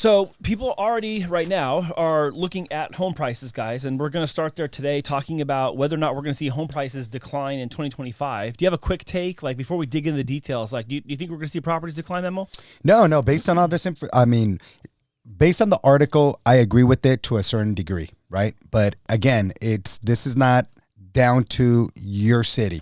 So people already right now are looking at home prices, guys, and we're going to start there today talking about whether or not we're going to see home prices decline in 2025. Do you have a quick take, like before we dig into the details? Like, do you think we're going to see properties decline, Memo? No. Based on all this based on the article, I agree with it to a certain degree, right? But again, this is not down to your city.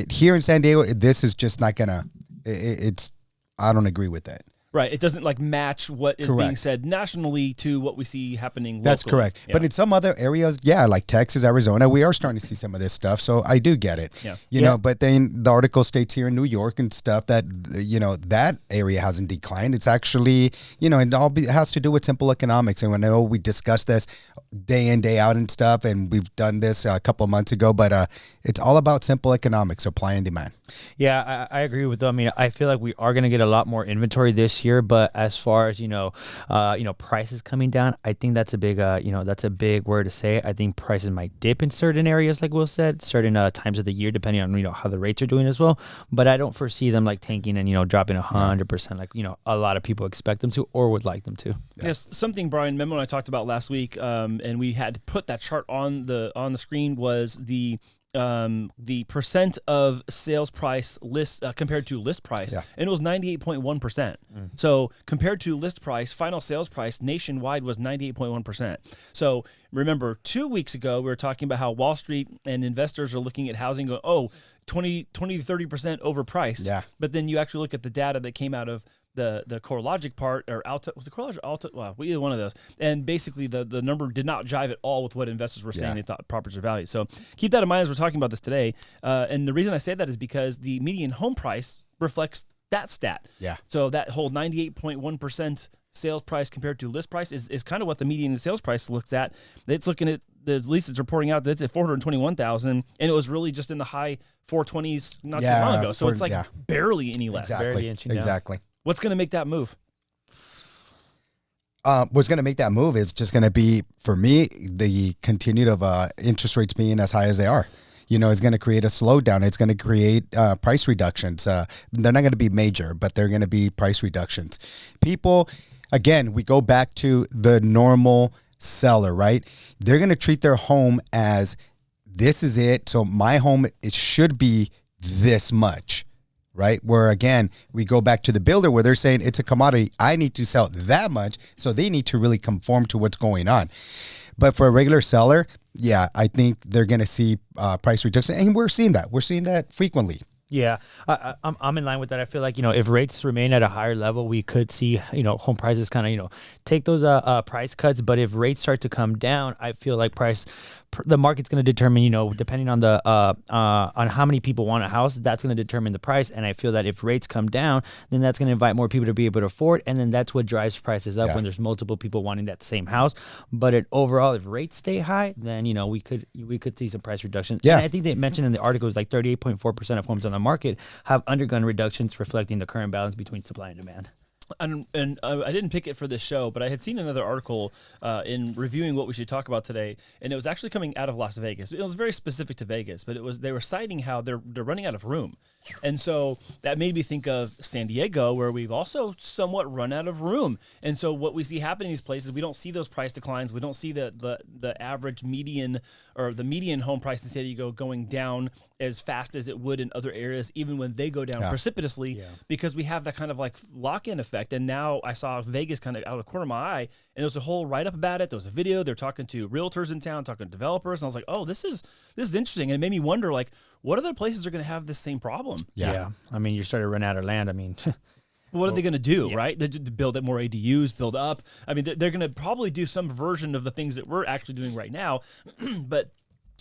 Here in San Diego, this is just not gonna. I don't agree with that. Right. It doesn't like match what is Correct. being said nationally to what we see happening locally. That's correct. Yeah. But in some other areas, like Texas, Arizona, we are starting to see some of this stuff. So I do get it. Yeah. You know, but then the article states here in New York and stuff that, that area hasn't declined. It's actually, it has to do with simple economics. And I know we discussed this day in, day out and stuff, and we've done this a couple of months ago, but it's all about simple economics, supply and demand. Yeah, I agree with them. I mean, I feel like we are going to get a lot more inventory this year, but as far as, prices coming down, I think that's a big word to say. I think prices might dip in certain areas, like Will said, certain times of the year, depending on, how the rates are doing as well. But I don't foresee them like tanking and, dropping 100% like, a lot of people expect them to or would like them to. Yeah. Yes, something Brian Memo and I talked about last week, and we had to put that chart on the screen was the percent of sales price list compared to list price, and it was 98.1%. So compared to list price, final sales price nationwide was 98.1%. So remember, 2 weeks ago we were talking about how Wall Street and investors are looking at housing, going, 20 to 30% overpriced. Yeah. But then you actually look at the data that came out of the CoreLogic part, or Alta, was it CoreLogic or Alta? Well, either one of those. And basically the number did not jive at all with what investors were saying they thought properties are valued. So keep that in mind as we're talking about this today. And the reason I say that is because the median home price reflects that stat. Yeah. So that whole 98.1% sales price compared to list price is kind of what the median sales price looks at. It's looking at, at least it's reporting out that it's at 421,000, and it was really just in the high 420s not too long ago. So it's like barely any less. Exactly. Exactly. What's going to make that move? What's going to make that move is just going to be, for me, the continued of interest rates being as high as they are. It's going to create a slowdown. It's going to create price reductions. They're not going to be major, but they're going to be price reductions. People, again, we go back to the normal seller, right? They're going to treat their home as, this is it. So my home, it should be this much. Right? Where again, we go back to the builder where they're saying it's a commodity. I need to sell that much. So they need to really conform to what's going on. But for a regular seller, I think they're going to see price reduction. And we're seeing that. We're seeing that frequently. Yeah, I'm in line with that. I feel like, if rates remain at a higher level, we could see, home prices kind of, take those price cuts. But if rates start to come down, I feel like the market's going to determine, depending on the on how many people want a house, that's going to determine the price. And I feel that if rates come down, then that's going to invite more people to be able to afford. And then that's what drives prices up when there's multiple people wanting that same house. But overall, if rates stay high, then, we could see some price reductions. Yeah. And I think they mentioned in the article is like 38.4% of homes on the market have undergone reductions, reflecting the current balance between supply and demand. And I didn't pick it for this show, but I had seen another article in reviewing what we should talk about today, and it was actually coming out of Las Vegas. It was very specific to Vegas, but they were citing how they're running out of room. And so that made me think of San Diego, where we've also somewhat run out of room. And so what we see happening in these places, we don't see those price declines. We don't see the average median or the median home price in San Diego going down as fast as it would in other areas, even when they go down precipitously, because we have that kind of like lock-in effect. And now I saw Vegas kind of out of the corner of my eye, and there was a whole write-up about it. There was a video. They're talking to realtors in town, talking to developers. And I was like, oh, this is interesting. And it made me wonder, like, what other places are going to have this same problem? Yeah. I mean, you're starting to run out of land. I mean, what are they going to do, right? To build up more ADUs, build up. I mean, they're going to probably do some version of the things that we're actually doing right now. But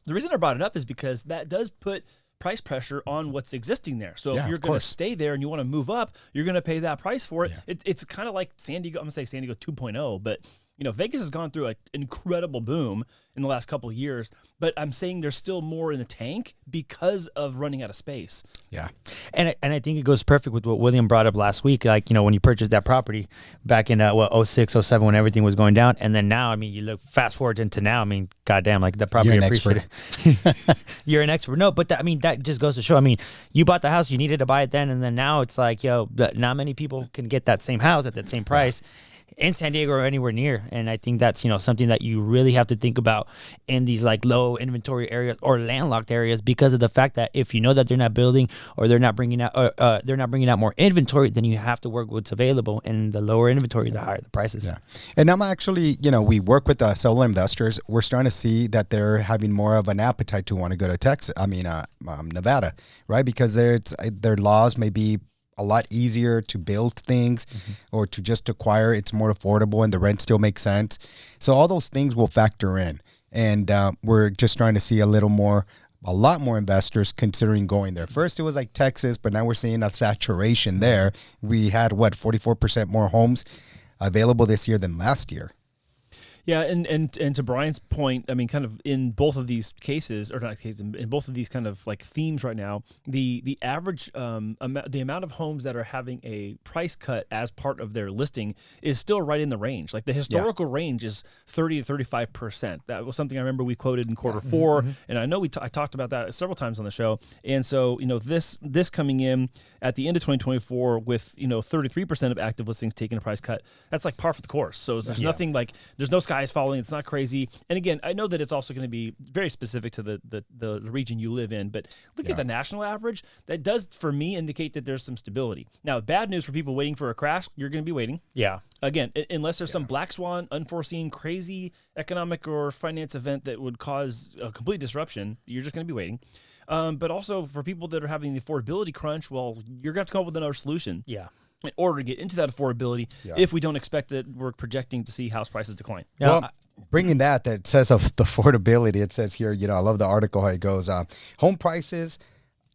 the reason I brought it up is because that does put price pressure on what's existing there. So if you're going to stay there and you want to move up, you're going to pay that price for it. Yeah. It's kind of like San Diego. I'm going to say San Diego 2.0, but Vegas has gone through an incredible boom in the last couple of years, but I'm saying there's still more in the tank because of running out of space. Yeah. And I think it goes perfect with what William brought up last week. Like, when you purchased that property back in 06, 07, when everything was going down. And then now, I mean, you look fast forward into now, I mean, goddamn, like the property appreciated. You're an expert. No, but that just goes to show, I mean, you bought the house, you needed to buy it then. And then now it's like, not many people can get that same house at that same price. in San Diego or anywhere near. And I think that's, something that you really have to think about in these like low inventory areas or landlocked areas, because of the fact that if you know that they're not building or they're not bringing out more inventory, then you have to work with what's available, and the lower inventory, the higher the prices. Yeah. And I'm actually, we work with several investors. We're starting to see that they're having more of an appetite to want to go to Nevada, right? Because their laws may be a lot easier to build things or to just acquire. It's more affordable and the rent still makes sense. So all those things will factor in. And we're just trying to see a lot more investors considering going there. First, it was like Texas, but now we're seeing a saturation there. We had 44% more homes available this year than last year. Yeah, and to Brian's point, I mean, kind of in both of these cases, or not cases, in both of these kind of like themes right now, the average the amount of homes that are having a price cut as part of their listing is still right in the range. Like the historical range is 30 to 35%. That was something I remember we quoted in quarter four, and I know I talked about that several times on the show. And so this coming in at the end of 2024 with 33% of active listings taking a price cut, that's like par for the course. So there's nothing like there's no sky is falling. It's not crazy. And again, I know that it's also going to be very specific to the region you live in, but look at the national average. That does, for me, indicate that there's some stability. Now, bad news for people waiting for a crash, you're going to be waiting. Yeah. Again, unless there's some black swan, unforeseen, crazy economic or finance event that would cause a complete disruption, you're just going to be waiting. But also for people that are having the affordability crunch, well, you're going to have to come up with another solution. Yeah. In order to get into that affordability, if we don't expect that we're projecting to see house prices decline. Yeah. Well, bringing that says of the affordability, it says here, I love the article how it goes, home prices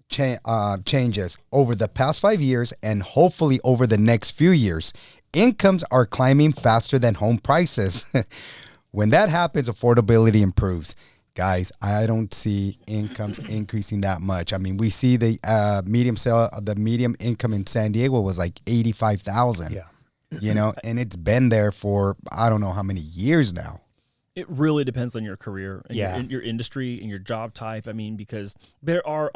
changes over the past 5 years and hopefully over the next few years. Incomes are climbing faster than home prices. When that happens, affordability improves. Guys, I don't see incomes increasing that much. I mean, we see the medium income in San Diego was like $85,000. Yeah. And it's been there for I don't know how many years now. It really depends on your career and Yeah. your industry and your job type. I mean, because there are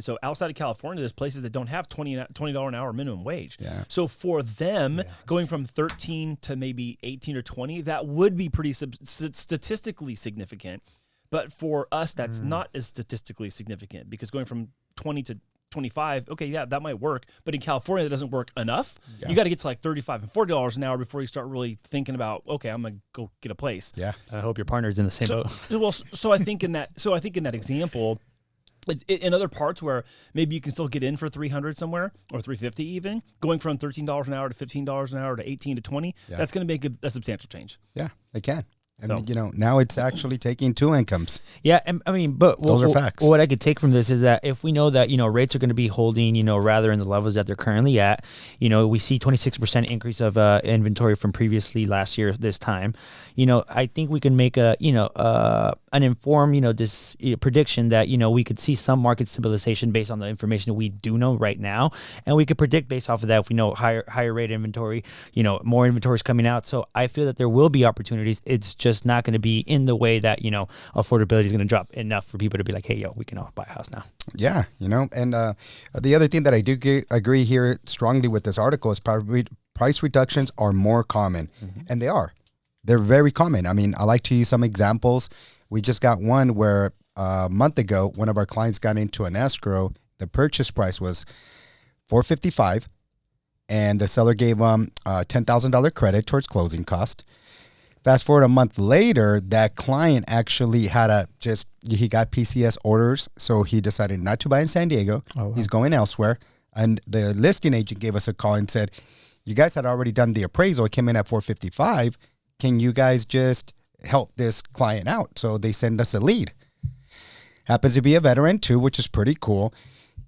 so outside of California, there's places that don't have $20 an hour minimum wage. Yeah. So for them, going from 13 to maybe 18 or 20, that would be pretty statistically significant. But for us, that's not as statistically significant, because going from 20 to 25, okay, yeah, that might work. But in California, that doesn't work enough. Yeah. You got to get to like $35 and $40 an hour before you start really thinking about, okay, I'm going to go get a place. Yeah. I hope your partner's in the same boat. Well, so I think in that example, in other parts where maybe you can still get in for $300 somewhere or $350 even, going from $13 an hour to $15 an hour to 18 to 20, that's going to make a substantial change. Yeah, they can. And, now it's actually taking two incomes. Yeah, and I mean, but those are facts. What I could take from this is that if we know that, rates are going to be holding, rather in the levels that they're currently at, we see 26% increase of inventory from previously last year this time. I think we can make an informed, this prediction that, we could see some market stabilization based on the information that we do know right now. And we could predict based off of that if we know higher rate inventory, more inventory is coming out. So I feel that there will be opportunities. It's just not going to be in the way that, affordability is going to drop enough for people to be like, hey, we can all buy a house now. Yeah, and the other thing that I do agree here strongly with this article is probably price reductions are more common, and they are. They're very common. I mean, I like to use some examples. We just got one where a month ago, one of our clients got into an escrow. The purchase price was $455,000, and the seller gave them a $10,000 credit towards closing cost. Fast forward a month later, that client actually he got PCS orders, so he decided not to buy in San Diego. Oh, wow. He's going elsewhere. And the listing agent gave us a call and said, you guys had already done the appraisal. It came in at $455,000. Can you guys just help this client out? So they send us a lead. Happens to be a veteran too, which is pretty cool.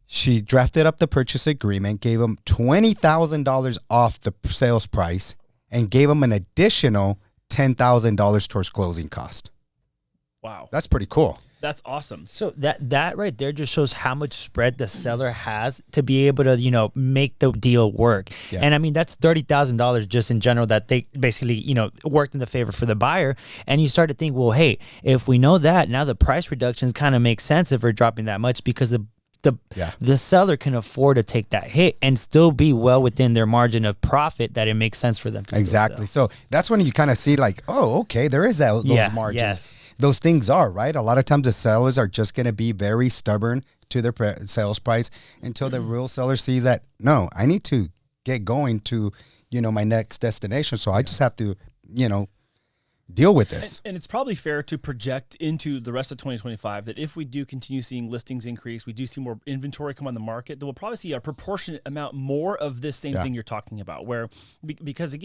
She drafted up the purchase agreement, gave him $20,000 off the sales price, and gave him an additional $10,000 towards closing cost. Wow. That's pretty cool. That's awesome. So that right there just shows how much spread the seller has to be able to, make the deal work. Yeah. And I mean, that's $30,000 just in general that they basically, worked in the favor for the buyer. And you start to think, well, hey, if we know that, now the price reductions kind of make sense if we're dropping that much, because the seller can afford to take that hit and still be well within their margin of profit that it makes sense for them to exactly. Still sell. So that's when you kind of see like, oh, okay, there is those margins. Yes. Those things are right. A lot of times the sellers are just going to be very stubborn to their sales price until the real seller sees that, no, I need to get going to, my next destination. So I just have to, deal with this. And it's probably fair to project into the rest of 2025 that if we do continue seeing listings increase, we do see more inventory come on the market, then we'll probably see a proportionate amount more of this same thing you're talking about, where because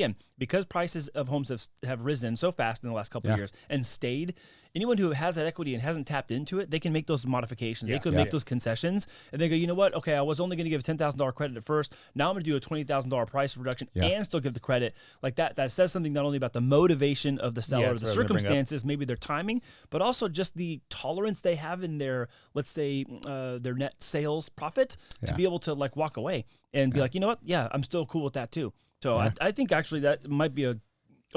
prices of homes have risen so fast in the last couple of years and stayed, anyone who has that equity and hasn't tapped into it, they can make those modifications. They could make those concessions, and they go, you know what? Okay, I was only going to give a $10,000 credit at first. Now I'm going to do a $20,000 price reduction and still give the credit. Like that says something not only about the motivation of the seller, the circumstances, maybe their timing, but also just the tolerance they have in their, let's say, their net sales profit to be able to like walk away and be like, you know what? Yeah, I'm still cool with that too. So I think actually that might be a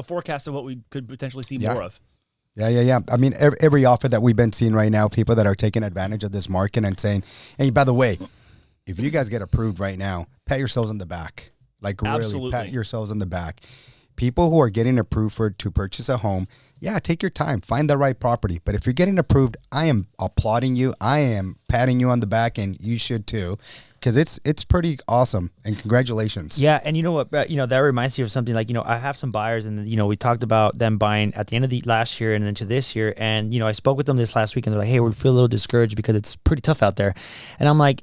forecast of what we could potentially see more of. Yeah. I mean, every offer that we've been seeing right now, people that are taking advantage of this market and saying, hey, by the way, if you guys get approved right now, pat yourselves on the back. Like really pat yourselves on the back. People who are getting approved to purchase a home, take your time, find the right property. But if you're getting approved, I am applauding you. I am patting you on the back, and you should too, because it's pretty awesome. And congratulations. Yeah, and you know what, Brett, that reminds me of something like, I have some buyers, and we talked about them buying at the end of the last year and into this year, and I spoke with them this last week, and they're like, hey, we feel a little discouraged because it's pretty tough out there. And I'm like,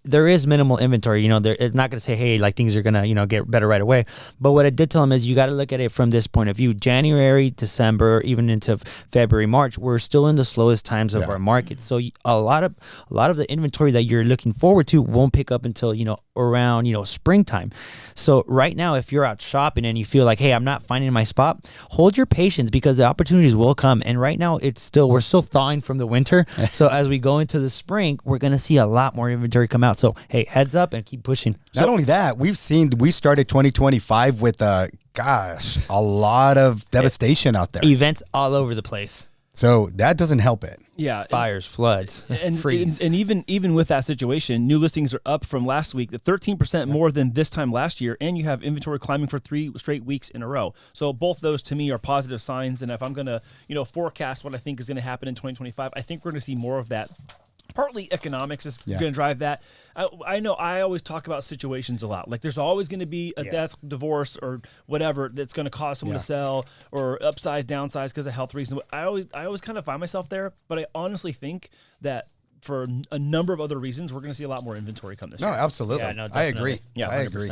there is minimal inventory. It's not going to say, hey, like things are going to, get better right away. But what I did tell them is you got to look at it from this point of view. January, December, even into February, March, we're still in the slowest times of our market. So a lot of the inventory that you're looking forward to won't pick up until, around, springtime. So right now, if you're out shopping and you feel like, hey, I'm not finding my spot, hold your patience because the opportunities will come. And right now we're still thawing from the winter. So as we go into the spring, we're going to see a lot more inventory come out. So, hey, heads up and keep pushing. Not only that, we started 2025 with a lot of devastation out there. Events all over the place. So that doesn't help it. Yeah. Fires, floods, freeze. And even with that situation, new listings are up from last week, 13% more than this time last year, and you have inventory climbing for 3 straight weeks in a row. So both those to me are positive signs, and if I'm going to, forecast what I think is going to happen in 2025, I think we're going to see more of that. Partly economics is going to drive that. I know I always talk about situations a lot. Like there's always going to be a death, divorce, or whatever that's going to cause someone to sell or upsize, downsize because of health reasons. I always kind of find myself there, but I honestly think that for a number of other reasons, we're going to see a lot more inventory come this year. No, absolutely. Yeah, no, I agree. Yeah, 100%. I agree.